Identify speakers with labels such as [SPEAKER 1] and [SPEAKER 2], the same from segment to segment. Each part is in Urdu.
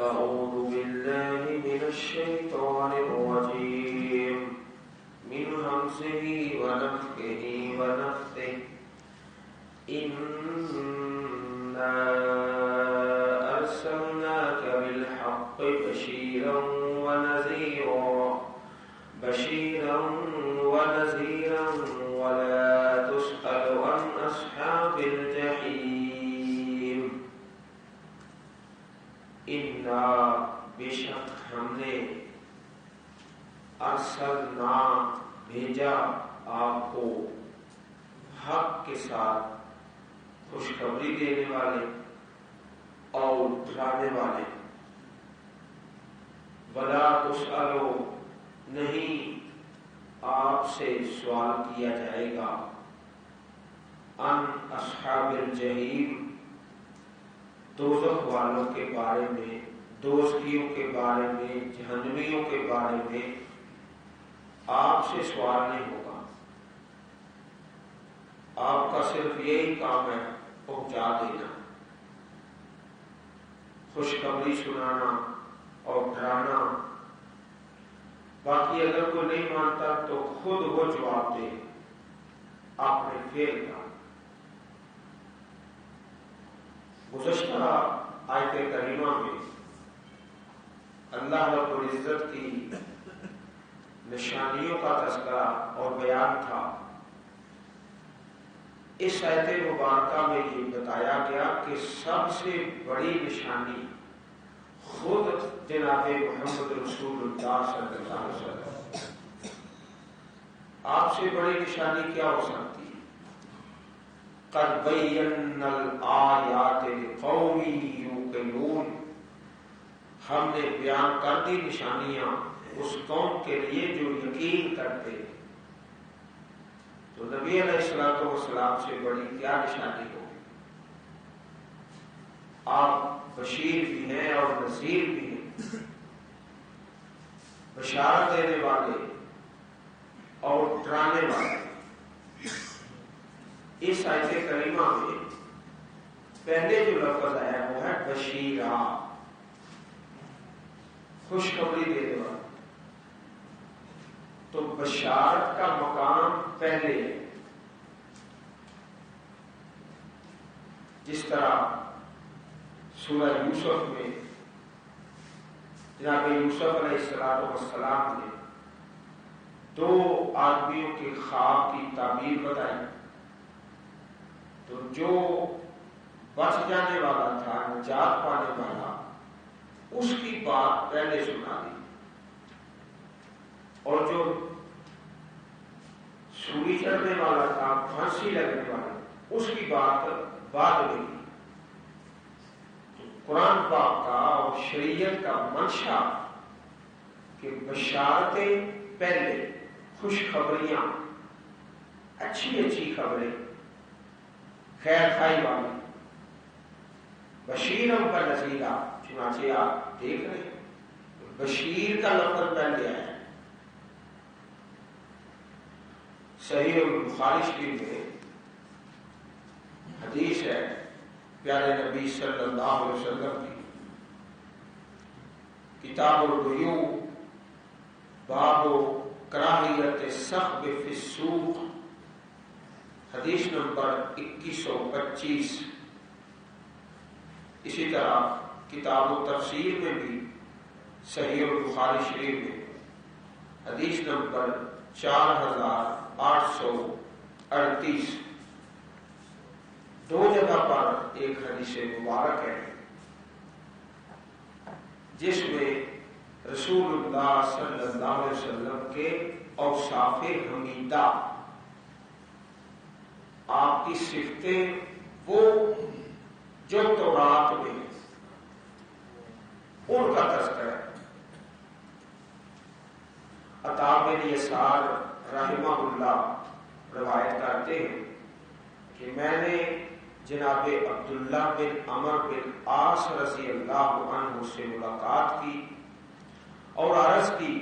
[SPEAKER 1] أعوذ بالله من الشيطان الرجيم من همزه ونفخه ونفثه إنا أرسلناك بالحق بشيرا ونذيرا ولا تسأل عن أصحاب الجحيم إنا بشک ہم نے ارسلنا بھیجا آپ کو حق کے ساتھ خوشخبری دینے والے اور ڈرانے والے ولا تسألو نہیں آپ سے سوال کیا جائے گا ان اصحاب الجحیم دوزخ والوں کے بارے میں دوزخیوں کے بارے میں جہنمیوں کے بارے میں آپ سے سوال نہیں ہوگا آپ کا صرف یہی کام ہے پہنچا دینا خوشخبری سنانا اور ڈرانا باقی اگر کوئی نہیں مانتا تو خود وہ جواب دے اپنے فعل کا گزشتہ آیت کریمہ میں اللہ رب العزت کی نشانیوں کا تذکرہ اور بیان تھا اس آیت مبارکہ میں یہ بتایا گیا کہ سب سے بڑی نشانی خود جناب محمد رسول اللہ صلی اللہ علیہ وسلم آپ سے بڑی نشانی کیا ہو سکتی ہے قد بینا الآیات لقوم یوقنون ہم نے بیان کر دی نشانیاں اس قوم کے لیے جو یقین کرتے ہیں تو نبی علیہ الصلوۃ والسلام سے بڑی کیا نشانی ہوگی آپ بشیر بھی ہیں اور نذیر بھی ہیں بشارت دینے والے اور ڈرانے والے اس آیت کریمہ میں پہلے جو لفظ آیا وہ ہے بشیرہ خوشخبری دینے والا تو بشارت کا مقام پہلے ہے جس طرح سورہ یوسف میں جناب یوسف علیہ السلام نے دو آدمیوں کے خواب کی تعبیر بتائی تو جو بچ جانے والا تھا نجات پانے والا اس کی بات پہلے سنا دی اور جو سوئی چڑھنے والا تھا پھانسی لگنے والا اس کی بات بعد میں کی قرآن پاک کا اور شریعت کا منشا کہ بشارتیں پہلے خوشخبریاں اچھی خبریں خیر خائی والی بشیرم کا نذیرہ چنانچہ آپ دیکھ رہے ہیں بشیر کا لفظ پہلے آیا ہے صحیح البخاری شریف میں حدیث ہے پیارے نبی صلی اللہ علیہ وسلم کی کتاب البیوع باب کراہیت السخب فی السوق حدیث نمبر 2125 اسی طرح کتاب التفسیر میں بھی صحیح البخاری شریف میں حدیث نمبر 4838 دو جگہ پر ایک حدیث مبارک ہے جس میں رسول اللہ صلی اللہ علیہ وسلم کے اوصاف حمیدہ آپ کی صفتیں وہ جو تورات میں ان کا تذکرہ ہے عطا بن یسار رحمہ اللہ روایت کرتے ہیں کہ میں نے جناب عبداللہ بن عمر بن عاص رضی اللہ عنہ سے ملاقات کی اور عرض کی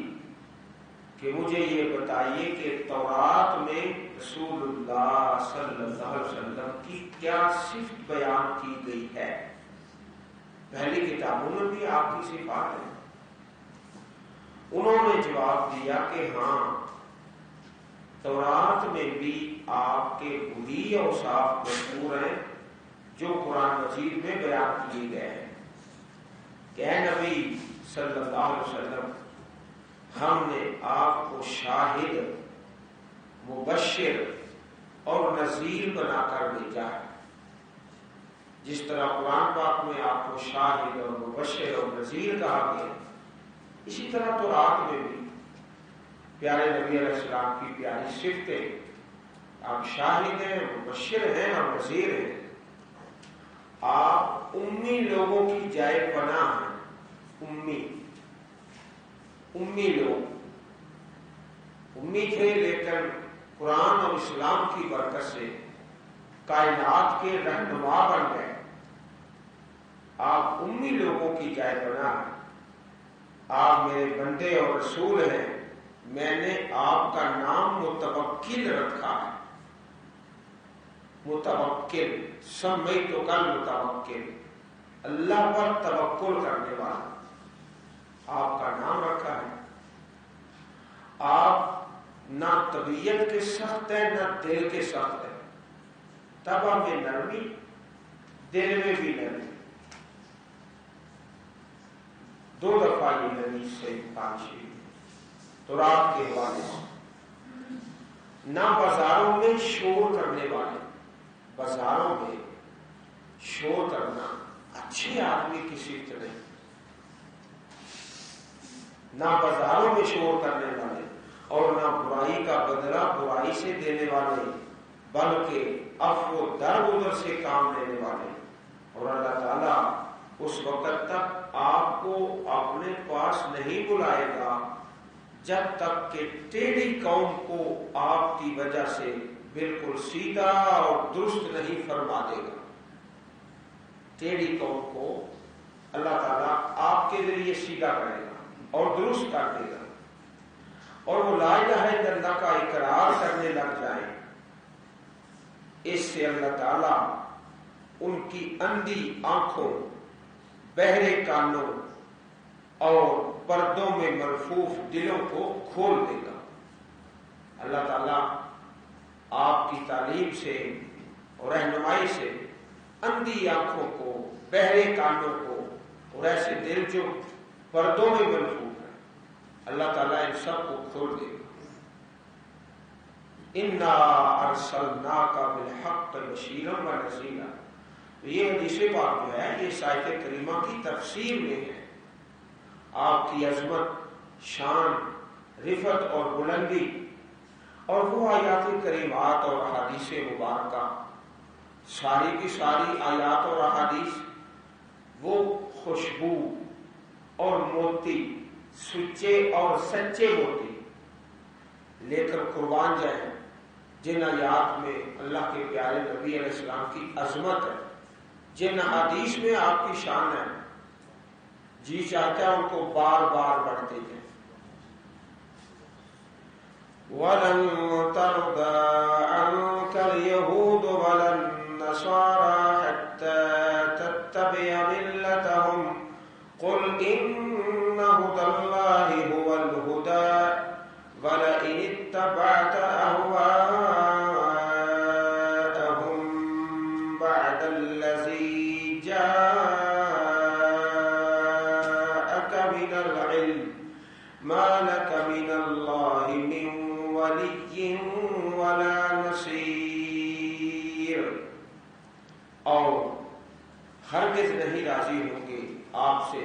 [SPEAKER 1] کہ مجھے یہ بتائیے کہ تورات میں رسول اللہ صلی اللہ علیہ وسلم کی کیا صفت بیان کی گئی ہے پہلی کتابوں میں بھی آپ کی صفات ہے؟ انہوں نے جواب دیا کہ ہاں، تورات میں بھی آپ کے وہی اوصاف مذکور ہیں جو قرآن مجید میں بیان کیے گئے ہیں کہ اے نبی صلی اللہ علیہ وسلم، ہم نے آپ کو شاہد، مبشر اور نذیر بنا کر بھیجا ہے۔ جس طرح قرآن پاک میں آپ کو شاہد اور مبشر اور نذیر کہا گیا، اسی طرح تورات میں بھی پیارے نبی علیہ السلام کی پیاری صفتیں، آپ شاہد ہیں، مبشر ہیں اور نذیر ہیں۔ آپ امی لوگوں کی جائے پناہ ہیں۔ امی لوگ امی تھے، لیکن قرآن اور اسلام کی برکت سے کائنات کے رہنما بن گئے۔ آپ امی لوگوں کی جائے پناہ ہیں۔ آپ میرے بندے اور رسول ہیں۔ میں نے آپ کا نام متوکل رکھا ہے۔ متوکل، سمیت کل متوکل، اللہ پر توکل کرنے والا، آپ کا نام رکھا ہے۔ آپ نہ طبیعت کے سخت ہیں نہ دل کے سخت ہیں، طبع میں نرمی، دل میں بھی نرمی۔ دو دفعہ یہ نبی سے پانچ تو رات کے حوالے سے۔ نہ بازاروں میں شور کرنے والے، بازاروں میں شور کرنا اچھے آدمی کی صفت نہیں۔ نہ بازاروں میں شور کرنے والے اور نہ برائی کا بدلہ برائی سے دینے والے، بلکہ عفو درگزر سے کام لینے والے۔ اور اللہ تعالیٰ اس وقت تک آپ کو اپنے پاس نہیں بلائے گا جب تک کہ ٹیڑھی قوم کو آپ کی وجہ سے بالکل سیدھا اور درست نہیں فرما دے گا۔ ٹیڑھی قوم کو اللہ تعالیٰ آپ کے ذریعے سیدھا کرے گا اور درست کر دے گا، اور وہ لا الہ الا اللہ کا اقرار کرنے لگ جائیں۔ اس سے اللہ تعالیٰ ان کی اندھی آنکھوں، بہرے کانوں اور پردوں میں ملفوف دلوں کو کھول دے گا۔ اللہ تعالیٰ آپ کی تعلیم سے اور رہنمائی سے اندھی آنکھوں کو، بہرے کانوں کو اور ایسے دل جو پردوں میں ملفوف ہیں، اللہ تعالیٰ ان سب کو کھول دے گا۔ اِنَّا أَرْسَلْنَاكَ بِالْحَقِّ بَشِيرًا وَنَذِيرًا۔ یہ حدیث پاک جو ہے یہ آیت کریمہ کی تفسیر میں ہے۔ آپ کی عظمت، شان، رفعت اور بلندی اور وہ آیات کریمات اور احادیث مبارکہ، ساری کی ساری آیات اور احادیث وہ خوشبو اور موتی، سچے اور سچے موتی لے کر قربان جائیں، جن آیات میں اللہ کے پیارے نبی علیہ السلام کی عظمت ہے، جن حدیث میں آپ کی شان ہے، جی چاہتا ہے ان کو بار بار پڑھتے جائیں۔ وَلَن تَرْضَىٰ عَنكَ الْيَهُودُ وَلَا النَّصَارَىٰ حَتَّىٰ تَتَّبِعَ مِلَّتَهُمْ قُلْ إِنَّ هُدَى اللَّهِ هُوَ الْهُدَىٰ وَلَئِنِ اتَّبَعْتَ أَهْوَاءَهُم بَعْدَ الَّذِي جَاءَكَ مِنَ الْعِلْمِ مَا لَكَ مِنَ اللَّهِ مِن وَلِيٍّ وَلَا نَصِيرٍ۔ اور ہرگز نہیں راضی ہوں گے آپ سے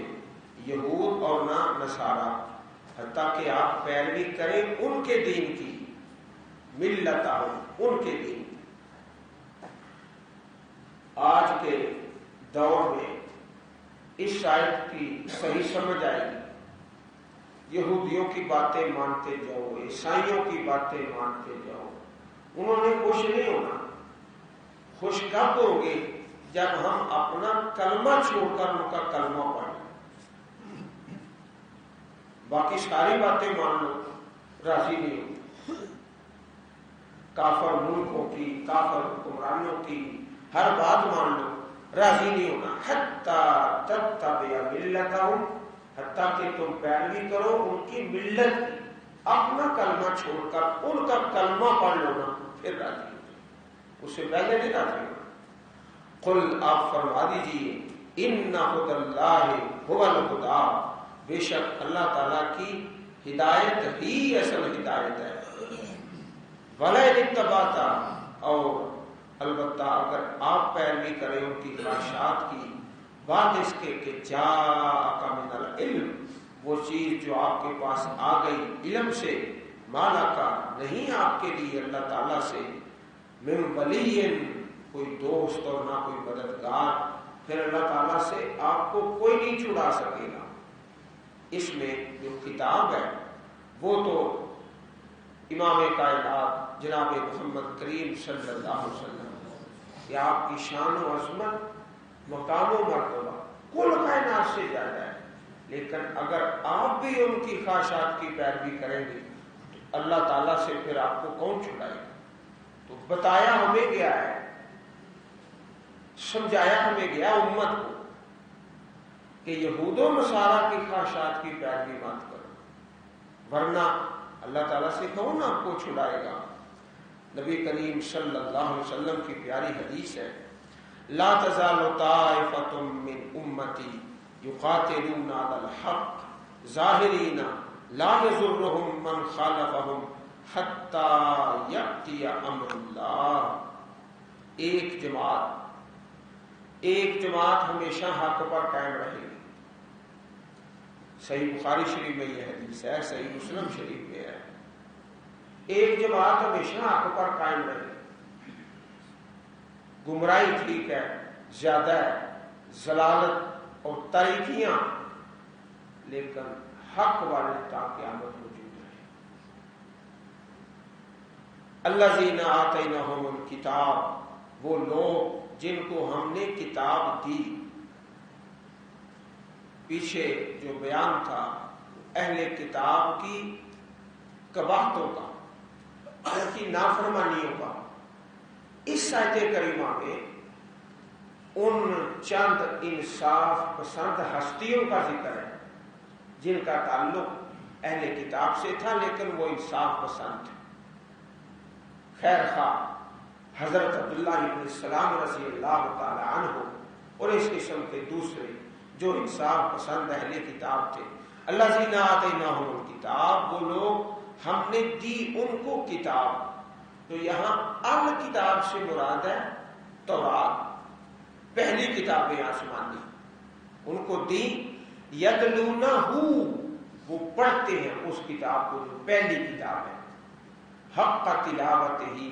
[SPEAKER 1] یہود اور نہ نصارہ، حتیٰ کہ آپ پیروی کریں ان کے دین کی، ملتہم، ان کے دین۔ آج کے دور میں اس آیت کی صحیح سمجھ آئے گی۔ یہودیوں کی باتیں مانتے جاؤ، عیسائیوں کی باتیں مانتے جاؤ، انہوں نے خوش نہیں ہونا۔ خوش کب ہوں گے جب ہم اپنا کلمہ چھوڑ کر ان کا کلمہ پڑھیں۔ باقی ساری باتیں مان لو، راضی نہیں ہو۔ کافر ملکوں کی، کافر حکمرانوں کی ہر بات مان لو، راضی نہیں ہونا، حتی تتبع ملتہم، حتیٰ کہ تم پیروی کرو ان کی ملت کی، اپنا کلمہ چھوڑ کر ان کا کلمہ پڑھ لو نا، پھر راضی ہو، اس سے پہلے نہیں راضی ہونا۔ قل، آپ فرما دیجیے، ان ھدی اللہ ھو الھدی، بے شک اللہ تعالیٰ کی ہدایت ہی اصل ہدایت ہے، وَلَئِنِ اتَّبَعْتَ، اور البتہ اگر آپ پیروی کریں ان کی خواہشات کی، بعد اس کے کہ جاءک من العلم، وہ چیز جو آپ کے پاس آ گئی علم سے، مالا کا نہیں آپ کے لیے اللہ تعالیٰ سے، من ولی، کوئی دوست اور نہ کوئی مددگار، پھر اللہ تعالیٰ سے آپ کو کوئی نہیں چھڑا سکے گا۔ اس میں جو کتاب ہے وہ تو امام کائنات جناب محمد کریم صلی اللہ علیہ وسلم، یہ آپ کی شان و عظمت، مقام و مرتبہ کل کائنات سے زیادہ ہے، لیکن اگر آپ بھی ان کی خواہشات کی پیروی کریں گے تو اللہ تعالیٰ سے پھر آپ کو کون چھڑائے گا؟ تو بتایا ہمیں گیا ہے، سمجھایا ہمیں گیا امت کو کہ یہود و نصارہ کی خواہشات کی پیروی مت کرو، ورنہ اللہ تعالیٰ سے کون آپ کو چھڑائے گا؟ نبی کریم صلی اللہ علیہ وسلم کی پیاری حدیث ہے، لا تزال طائفۃ من امتی یقاتلون علی الحق ظاہرین لا یضرهم من خالفهم حتی یأتی امر اللہ، ایک جماعت ہمیشہ حق پر قائم رہے گی۔ صحیح بخاری شریف میں یہ حدیث ہے، صحیح مسلم شریف میں ہے، ایک جماعت ہمیشہ حق پر قائم رہے گی۔ گمراہی ٹھیک ہے، زیادہ ہے، ضلالت اور تاریکیاں، لیکن حق والے تا قیامت موجود رہے۔ الذین آتیناہم الکتاب، وہ لوگ جن کو ہم نے کتاب دی، پیچھے جو بیان تھا اہل کتاب کی قباحتوں کا، ان کی نافرمانیوں کا، اس آیت کریمہ میں ان چند انصاف پسند ہستیوں کا ذکر ہے جن کا تعلق اہل کتاب سے تھا، لیکن وہ انصاف پسند تھے۔ خیر خواہ حضرت عبداللہ ابن السلام رضی اللہ تعالی عنہ اور اس قسم کے دوسرے جو انصاف پسند اہل کتاب تھے، الذین آتیناہم الکتاب، وہ لوگ ہم نے دی ان کو کتاب، تو یہاں الکتاب سے مراد ہے تورات، پہلی کتابیں آسمانی، ان کو دی، یتلونہ، وہ پڑھتے ہیں اس کتاب کو جو پہلی کتاب ہے، حق کا تلاوت ہی،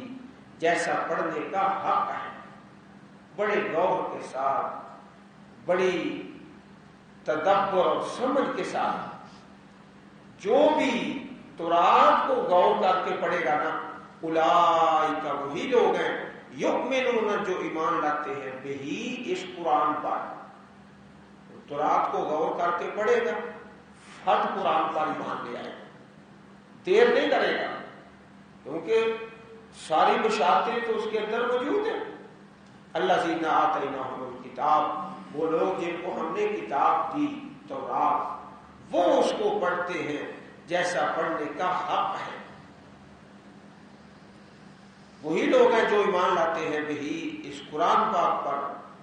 [SPEAKER 1] جیسا پڑھنے کا حق ہے، بڑے غور کے ساتھ، بڑی تدبر اور سمجھ کے ساتھ، جو بھی تورات کو غور کر کے پڑھے گا نا، اولئک، وہی لوگ ہیں، یؤمنون، جو ایمان لاتے ہیں، بہی، اس قرآن پر، تورات کو غور کر کے پڑھے گا، فٹ قرآن پر ایمان لے آئے، دیر نہیں کرے گا، کیونکہ ساری بشارتیں تو اس کے اندر موجود ہیں۔ الذین آتیناہم الکتاب، وہ لوگ جن کو ہم نے کتاب دی تورات، وہ اس کو پڑھتے ہیں جیسا پڑھنے کا حق ہے، وہی لوگ ہیں جو ایمان لاتے ہیں بہی، اس قرآن پاک پر،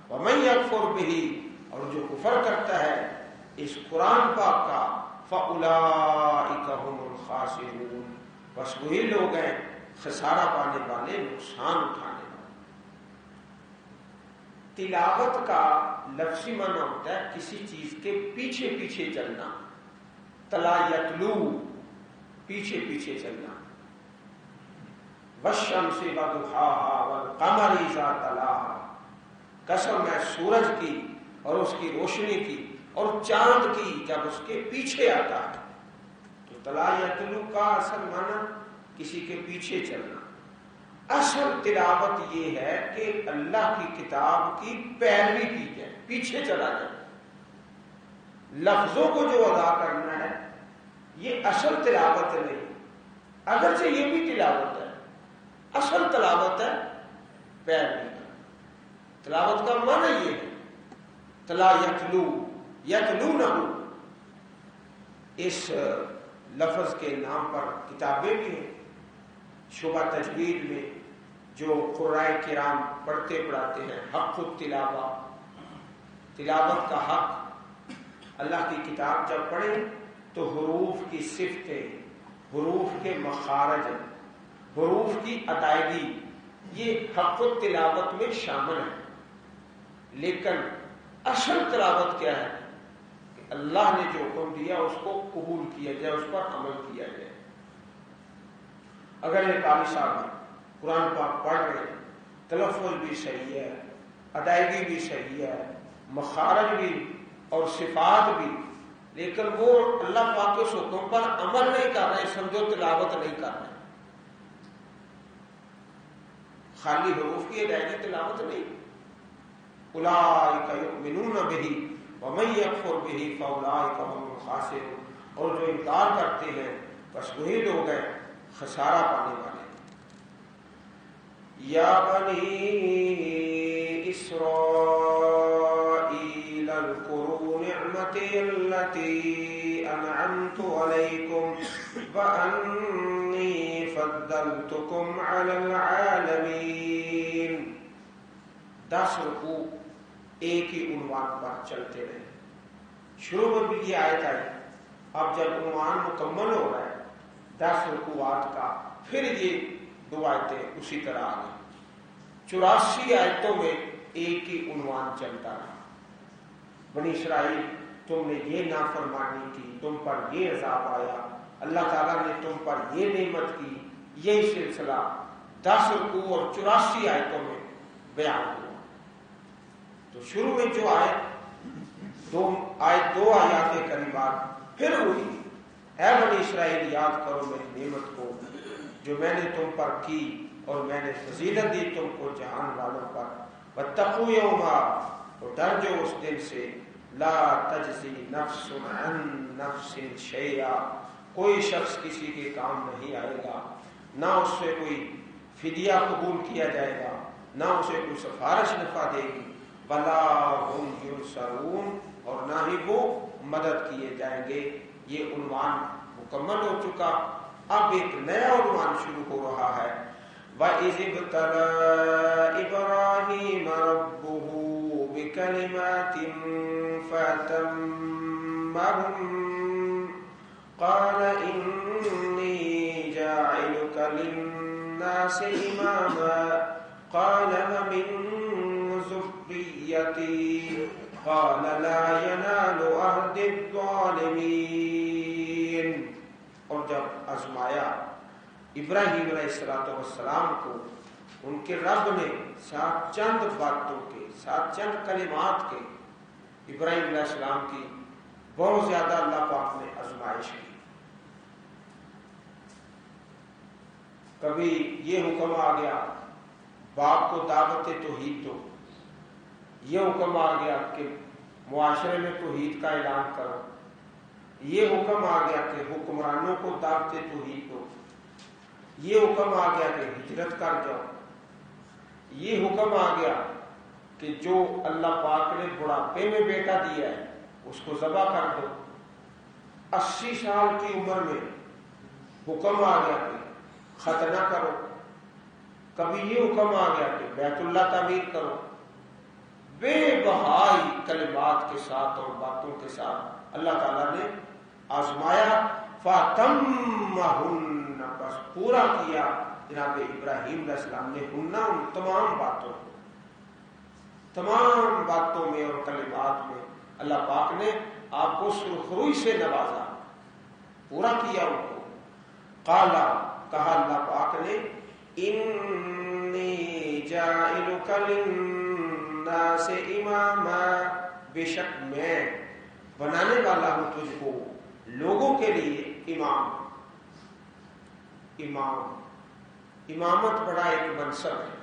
[SPEAKER 1] ومن یکفر بہی، اور جو کفر کرتا ہے اس قرآن پاک کا، فاولئک ھم الخاسرون، بس وہی لوگ ہیں خسارہ پانے والے، نقصان اٹھانے والے۔ تلاوت کا لفظی معنی ہوتا ہے کسی چیز کے پیچھے پیچھے چلنا، تلا یتلو، پیچھے پیچھے چلنا، والشمس وضحاها والقمر اذا تلاها، قسم ہے سورج کی اور اس کی روشنی کی اور چاند کی جب اس کے پیچھے آتا ہے، تو تلا یتلو کا اصل معنی کسی کے پیچھے چلنا۔ اصل تلاوت یہ ہے کہ اللہ کی کتاب کی پیروی کی جائے، پیچھے چلا جائے، لفظوں کو جو ادا کرنا ہے یہ اصل تلاوت نہیں، اگرچہ یہ بھی تلاوت ہے، اصل تلاوت ہے پیروی کا۔ تلاوت کا معنی یہ ہے تلا یتلو یتلونہ، اس لفظ کے نام پر کتابیں بھی ہیں شعبہ تجوید میں جو قرائے کرام پڑھتے پڑھاتے ہیں، حق التلاوہ، تلاوت کا حق۔ اللہ کی کتاب جب پڑھیں تو حروف کی صفتیں، حروف کے مخارج، حروف کی ادائیگی، یہ حق التلاوت میں شامل ہے۔ لیکن اصل تلاوت کیا ہے کہ اللہ نے جو حکم دیا اس کو قبول کیا جائے، اس پر عمل کیا جائے۔ اگر ایک قاری صاحب قرآن پاک پڑھ رہے ہیں، تلفظ بھی صحیح ہے، ادائیگی بھی صحیح ہے، مخارج بھی اور صفات بھی، لیکن وہ اللہ پاک کے حکم پر عمل نہیں کر رہے، سمجھو تلاوت نہیں کر رہے، خالی حروف کی ادائیگی تلاوت نہیں۔ اولئک یؤمنون بہ ومن یکفر بہ فاولئک هم الخاسرون، اور جو انکار کرتے ہیں بس وہی لوگ ہیں خسارہ پانے والے۔ یا بنی اسرائیل اذکروا نعمتی التي انعمت علیکم وانی فضلتکم علی العالمین۔ 10 رکوع ایک ہی عنوان پر چلتے رہے، شروع میں بھی یہ آیت آئی، اب جب عنوان مکمل ہو رہا ہے 10 رکوعات کا، پھر یہ 2 آیتیں اسی طرح آ گئی۔ 84 آیتوں میں ایک ہی عنوان چلتا رہا، بنی اسرائیل تم نے یہ نافرمانی کی، تم پر یہ عذاب آیا، اللہ تعالیٰ نے تم پر یہ نعمت کی، یہی سلسلہ 10 رکوع اور 84 آیتوں میں بیان ہوا۔ تو شروع میں جو دو آیات کریمات پھر ہوئی، اے بنی اسرائیل یاد کرو میری نعمت کو جو میں نے تم پر کی، اور میں نے فضیلت دی تم کو جہان والوں پر، واتقوا یوما، اور ڈر جو اس دن سے، لا تجزی نفس عن نفس شیئا، کوئی شخص کسی کے کام نہیں آئے گا، نہ اس سے کوئی فدیہ قبول کیا جائے گا، نہ اسے کوئی سفارش نفع دے گی، ولا هم ینصرون، اور نہ ہی وہ مدد کیے جائیں گے۔ یہ عنوان مکمل ہو چکا، اب ایک نیا عنوان شروع ہو رہا ہے۔ وَإِذِ ابْتَلَىٰ إِبْرَاهِيمَ رَبُّهُ بِكَلِمَاتٍ فَأَتَمَّهُنَّ قَالَ إِنِّي جَاعِلُكَ لِلنَّاسِ إِمَامًا قَالَ وَمِن ذُرِّيَّتِي قَالَ لَا يَنَالُ عَهْدِي الظَّالِمِينَ۔ اور جب آزمایا ابراہیم علیہ السلام کو ان کے رب نے ساتھ چند باتوں کے، ساتھ چند کلمات کے، ابراہیم علیہ السلام کی بہت زیادہ اللہ پاک نے آزمائش کی۔ کبھی یہ حکم آ گیا باپ کو دعوت توحید دو، یہ حکم آ گیا کہ معاشرے میں توحید کا اعلان کرو، یہ حکم آ گیا کہ حکمرانوں کو دعوت توحید دو، یہ حکم آ گیا کہ ہجرت کر جاؤ، یہ حکم آ گیا کہ جو اللہ پاک نے بڑھاپے میں بیٹا دیا ہے اس کو ذبح کر دو۔ 80 سال کی عمر میں حکم آ گیا کہ ختنہ کرو، کبھی یہ حکم آ گیا کہ بیت اللہ تعمیر کرو۔ بے بہائی کلمات کے ساتھ اور باتوں کے ساتھ اللہ تعالیٰ نے آزمایا، فَأَتَمَّهُنَّ، بس پورا کیا جناب ابراہیم علیہ السلام نے ان تمام باتوں میں اور کلمات میں اللہ پاک نے آپ کو سرخروئی سے نوازا، پورا کیا ان کو۔ قالا، کہا اللہ پاک نے، انی جاعلک للناس اماما، بے شک میں بنانے والا ہوں تجھ کو لوگوں کے لیے امام۔ امامت بڑا ایک منصب ہے،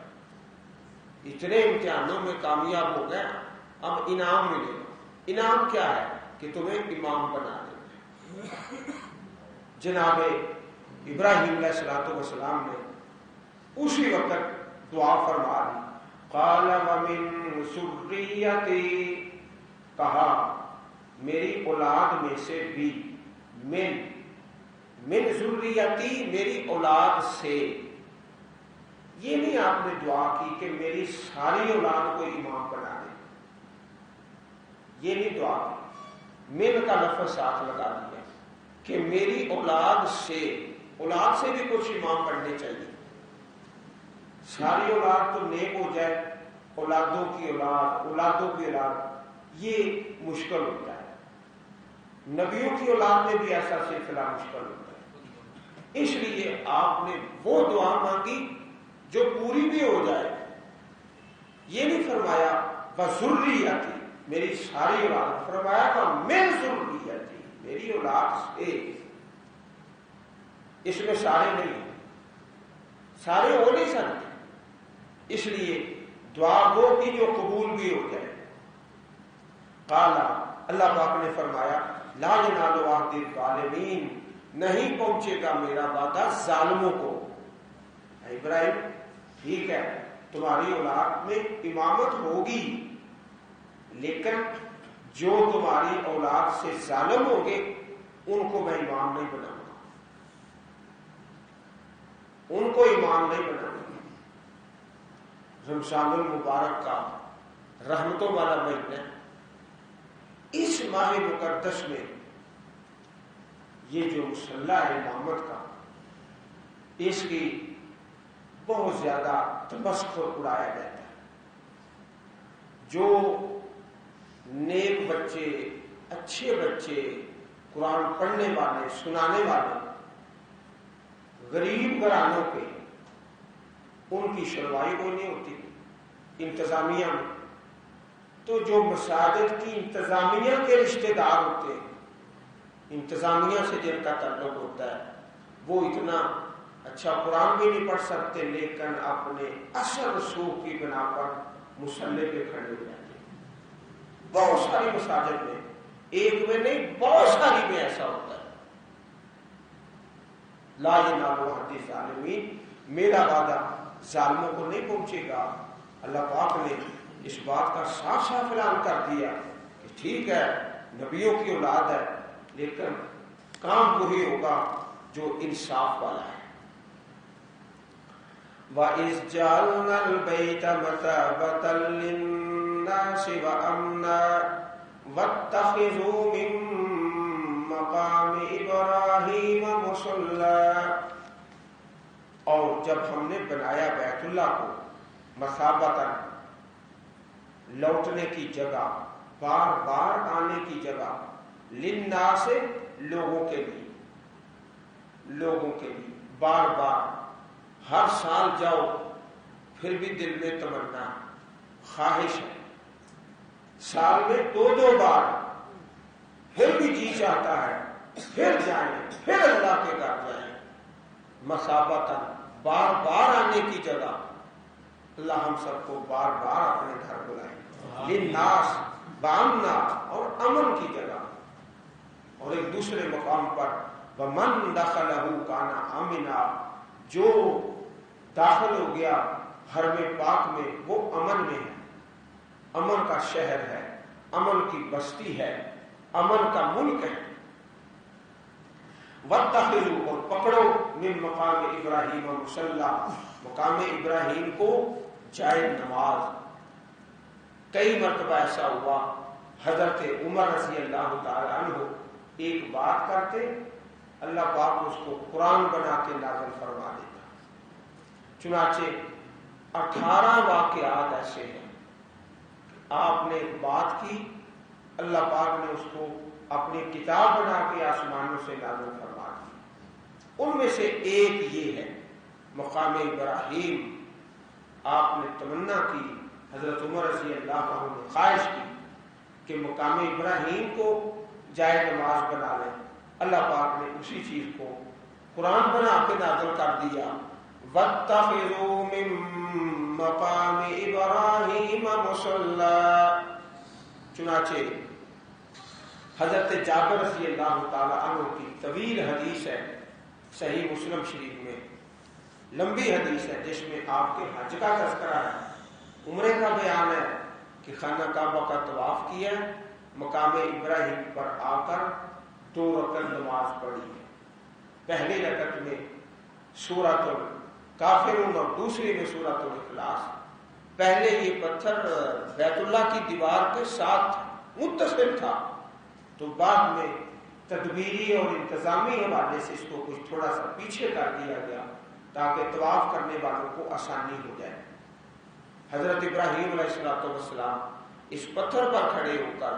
[SPEAKER 1] اتنے امتحانوں میں کامیاب ہو گیا، اب انعام ملے گا۔ انعام کیا ہے کہ تمہیں امام بنا دیں۔ جناب ابراہیم علیہ السلام نے اسی وقت دعا فرما دی، قال ومن ذریتی، کہا میری اولاد میں سے بھی، من ذریتی میری اولاد سے. یہ نہیں آپ نے دعا کی کہ میری ساری اولاد کو امام بنا دے، یہ نہیں دعا کی. من کا لفظ ساتھ لگا دیا کہ میری اولاد سے بھی کچھ امام بننے چاہیے. ساری اولاد تو نیک ہو جائے، اولادوں کی اولاد یہ مشکل ہوتا ہے. نبیوں کی اولاد میں بھی ایسا سلسلہ مشکل ہوتا ہے. اس لیے آپ نے وہ دعا مانگی جو پوری بھی ہو جائے. یہ نہیں فرمایا وذریتی میری ساری اولاد، فرمایا تھا من ذریتی میری اولاد سے. اس میں سارے نہیں ہیں، سارے ہو نہیں سکتے. اس لیے دعا وہ کی جو قبول بھی ہو جائے. قال اللہ پاک نے فرمایا لا ینال عہد الظالمین، نہیں پہنچے گا میرا وعدہ ظالموں کو. ابراہیم ٹھیک ہے تمہاری اولاد میں امامت ہوگی، لیکن جو تمہاری اولاد سے ظالم ہوں گے ان کو میں امام نہیں بناؤں گا، ان کو امام نہیں بناؤں گا. رمضان المبارک کا رحمتوں والا مہینہ، اس ماہ مقدس میں یہ جو مصلح ہے امامت کا، اس کی بہت زیادہ تمسخر اڑایا جاتا ہے. جو نیک بچے، اچھے بچے، قرآن پڑھنے والے، سنانے والے، غریب گھرانوں کے، ان کی شروائی کوئی نہیں ہوتی انتظامیہ میں. تو جو مساجد کی انتظامیہ کے رشتہ دار ہوتے ہیں، انتظامیہ سے جن کا تعلق ہوتا ہے، وہ اتنا اچھا قرآن بھی نہیں پڑھ سکتے، لیکن اپنے اصل رسوخ کی بنا پر مصلی پہ کھڑے ہو جاتے ہیں. بہت ساری مساجد میں، ایک میں نہیں بہت ساری میں ایسا ہوتا ہے. لا ینال عہد الظالمین، میرا وعدہ ظالموں کو نہیں پہنچے گا. اللہ پاک نے اس بات کا صاف صاف اعلان کر دیا کہ ٹھیک ہے نبیوں کی اولاد ہے، لیکن کام وہی ہوگا جو انصاف والا ہے. وَإِذْ جَعَلْنَا الْبَيْتَ مَثَابَةً لِلنَّاسِ وَأَمْنًا وَاتَّخِذُوا مِن مَّقَامِ إِبْرَاهِيمَ مُصَلًّى، اور جب ہم نے بنایا بیت اللہ کو مثابتاً، لوٹنے کی جگہ، بار بار آنے کی جگہ، للناس لوگوں کے لیے، بار بار، ہر سال جاؤ پھر بھی دل میں تمنا خواہش ہے، سال میں دو بار، پھر بھی جی چاہتا ہے پھر جائیں، پھر اللہ کے گھر جائیں. مثابتاً بار بار آنے کی جگہ. اللہ ہم سب کو بار بار اپنے گھر بلائے. للناس بامنا، اور امن کی جگہ. اور ایک دوسرے مقام پر وَمَن دَخَلَهُ كَانَ آمِنًا، جو داخل ہو گیا حرم پاک میں وہ امن میں ہے، امن کا شہر ہے، امن کی بستی ہے، امن کا ملک ہے. وَاتَّخِذُوا، اور پکڑو، من مقام ابراہیم مصلی، مقام ابراہیم کو جائے نماز. کئی مرتبہ ایسا ہوا حضرت عمر رضی اللہ تعالی عنہ ایک بات کرتے، اللہ پاک اس کو قرآن بنا کے نازل فرما دیتا. چنانچہ 18 واقعات ایسے ہیں، آپ نے ایک بات کی، اللہ پاک نے اس کو اپنی کتاب بنا کے آسمانوں سے نازل فرما دی. ان میں سے ایک یہ ہے مقام ابراہیم. آپ نے تمنا کی، حضرت عمر رضی اللہ عنہ نے خواہش کی کہ مقام ابراہیم کو جائے نماز بنا لیں. اللہ پاک نے اسی چیز کو قرآن بنا کے نازل کر دیا. وَاتَّخِذُوا مِن مَّقَامِ إِبْرَاهِيمَ مُصَلًّى. چنانچہ حضرت جابر رضی اللہ تعالی عنہ کی طویل حدیث ہے، صحیح مسلم شریف میں لمبی حدیث ہے، جس میں آپ کے حج کا تذکرہ ہے. عمرے کا بیان ہے کہ خانہ کعبہ کا طواف کیا، مقام ابراہیم پر آ کر 2 رکعت نماز پڑھی ہے۔ پہلی رکعت میں سورۃ الکافرون اور دوسری میں سورۃ الاخلاص۔ پہلے یہ پتھر بیت اللہ کی دیوار کے ساتھ متصل تھا، تو بعد میں تدبیری اور انتظامی حوالے سے اس کو کچھ تھوڑا سا پیچھے کر دیا گیا تاکہ طواف کرنے والوں کو آسانی ہو جائے۔ حضرت ابراہیم علیہ السلام اس پتھر پر کھڑے ہو کر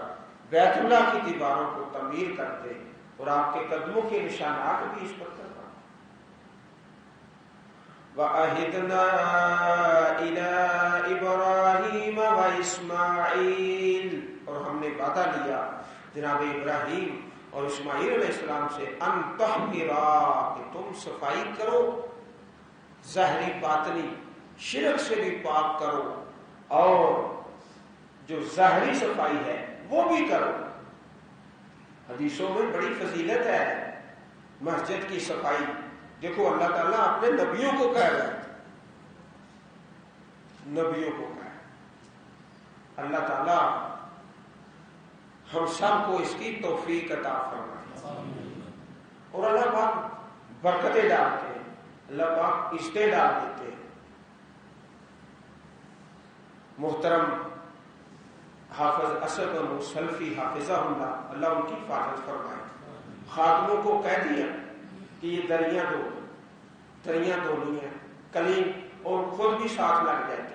[SPEAKER 1] بیت اللہ کی دیواروں کو تعمیر کرتے اور آپ کے قدموں کے نشانات بھی اس پتھر پر۔ وَعَهِدْنَا إِلَىٰ إِبْرَاهِيمَ وَإِسْمَاعِيلَ، اور ہم نے وعدہ لیا جناب ابراہیم اور اسماعیل علیہ السلام سے، ان طہرا، کہ تم صفائی کرو، ظاہری باطنی شرک سے بھی پاک کرو، اور جو ظاہری صفائی ہے وہ بھی کرو۔ حدیثوں میں بڑی فضیلت ہے مسجد کی صفائی۔ دیکھو اللہ تعالیٰ اپنے نبیوں کو کہہ رہا ہے، نبیوں کو کہہ رہا ہے۔ اللہ تعالیٰ ہم سب کو اس کی توفیق عطا فرمائے، اور اللہ پاک برکتیں ڈالتے ہیں، اللہ پاک عزتیں ڈال دیتے ہیں۔ محترم حافظ اسد المسلفی حافظہ اللہ، اللہ ان کی حفاظت فرمائے، خادموں کو کہہ دیا کہ یہ دریاں دھونی ہیں، کلیم، اور خود بھی ساتھ لگ جاتے،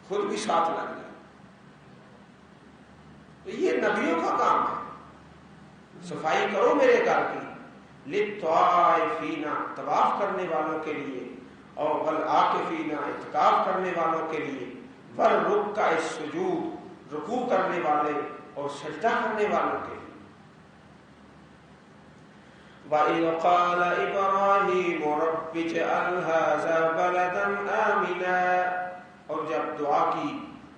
[SPEAKER 1] خود بھی ساتھ لگ جاتے۔ تو یہ نبیوں کا کام ہے، صفائی کرو میرے گھر کی، للطائفین، طواف کرنے والوں کے لیے، اور والعاکفین، اعتکاف کرنے والوں کے لیے، والرکع السجود، رکوع کرنے والے اور سجدہ کرنے والوں کے لیے۔ وَإِذْ قَالَ إِبْرَاهِيمُ رَبِّ اجْعَلْ هَٰذَا بَلَدًا آمِنًا، اور جب دعا کی،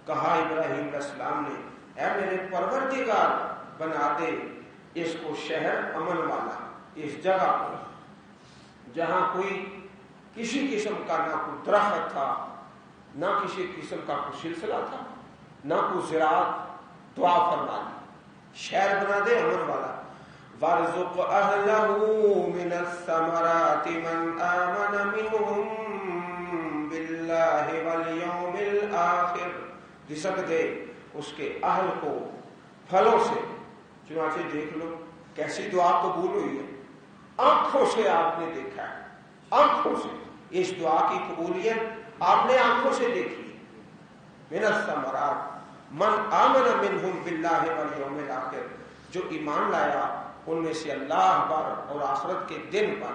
[SPEAKER 1] کہا ابراہیم علیہ السلام نے، اے میرے پروردگار بنا دے اس کو شہر امن والا، اس جگہ کو جہاں کوئی کسی قسم کا نہ کوئی درخت تھا، نہ کسی قسم کا کوئی سلسلہ تھا، نہ کوئی زراعت، دعا فرما دی، شہر بنا دے امن والا۔ وَارْزُقْ أَهْلَهُ مِنَ الثَّمَرَاتِ مَنْ آمَنَ مِنْهُمْ بِاللَّهِ وَالْيَوْمِ الْآخِرِ، رزق دے اس کے اہل کو پھلوں سے۔ چنانچہ دیکھ لو کیسی دعا قبول ہوئی ہے، آنکھوں سے آپ نے دیکھا ہے، آنکھوں سے اس دعا کی قبولیت آپ نے آنکھوں سے دیکھی۔ من الثمرات من آمن منہم باللہ والیوم الآخر، جو ایمان لایا ان میں سے اللہ پر اور آخرت کے دن پر۔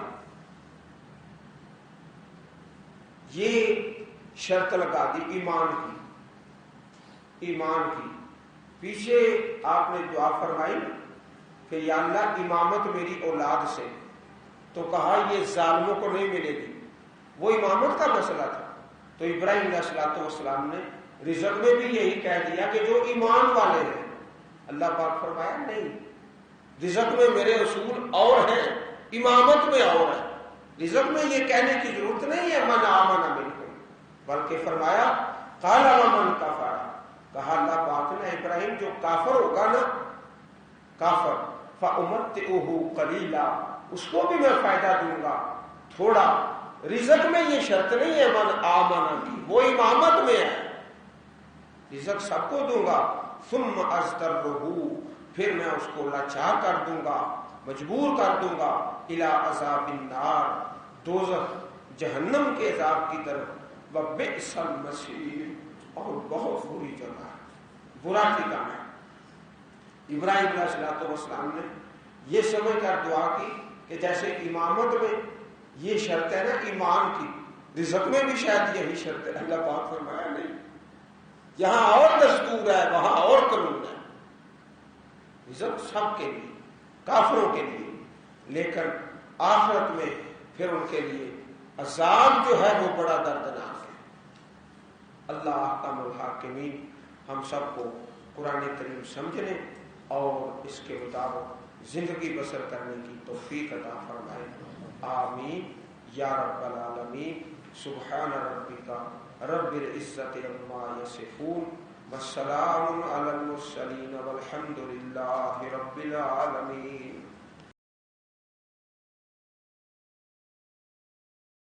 [SPEAKER 1] یہ شرط لگا دی ایمان کی، ایمان کی۔ پیچھے آپ نے دعا فرمائی کہ یا اللہ امامت میری اولاد سے، تو کہا یہ ظالموں کو نہیں ملے گی، وہ امامت کا مسئلہ تھا۔ تو ابراہیم علیہ السلام نے رزق میں بھی یہی کہہ دیا کہ جو ایمان والے ہیں۔ اللہ پاک فرمایا نہیں، رزق میں میرے اصول اور ہیں، امامت میں اور ہے۔ رزق میں یہ کہنے کی ضرورت نہیں ہے من آمن منکم، بلکہ فرمایا قال ومن کفر، کہا اللہ پاک نے ابراہیم جو کافر ہوگا نا، کافر، فأمتعه قلیلا، اس کو بھی میں فائدہ دوں گا تھوڑا۔ رزق میں یہ شرط نہیں ہے من آمن کی، وہ امامت میں ہے، رزق سب کو دوں گا۔ ثم ازدرہ، پھر میں اس کو لاچار کر دوں گا، مجبور کر دوں گا، الی عذاب النار، دوزخ جہنم کے عذاب کی طرف، وبئس المصیر، اور بہت بری جگہ ہے، برا ٹھکانہ ہے۔ ابراہیم علیہ السلام نے یہ سمجھ کر دعا کی کہ جیسے امامت میں یہ شرط ہے نا ایمان کی، رزق میں بھی شاید یہی شرط ہے۔ اللہ پاک فرمایا نہیں، یہاں اور دستور ہے وہاں اور قانون ہے، رزق سب کے لیے، کافروں کے لیے، لیکن آخرت میں پھر ان کے لیے عذاب جو ہے وہ بڑا دردناک ہے۔ اللہ احکم الحاکمین ہم سب کو قرآن کریم سمجھنے اور اس کے مطابق زندگی بسر کرنے کی توفیق عطا فرمائے، آمین یا رب العالمین۔ سبحان ربک رب العزت عما یصفون والسلام علی المرسلین والحمد للہ رب العالمین.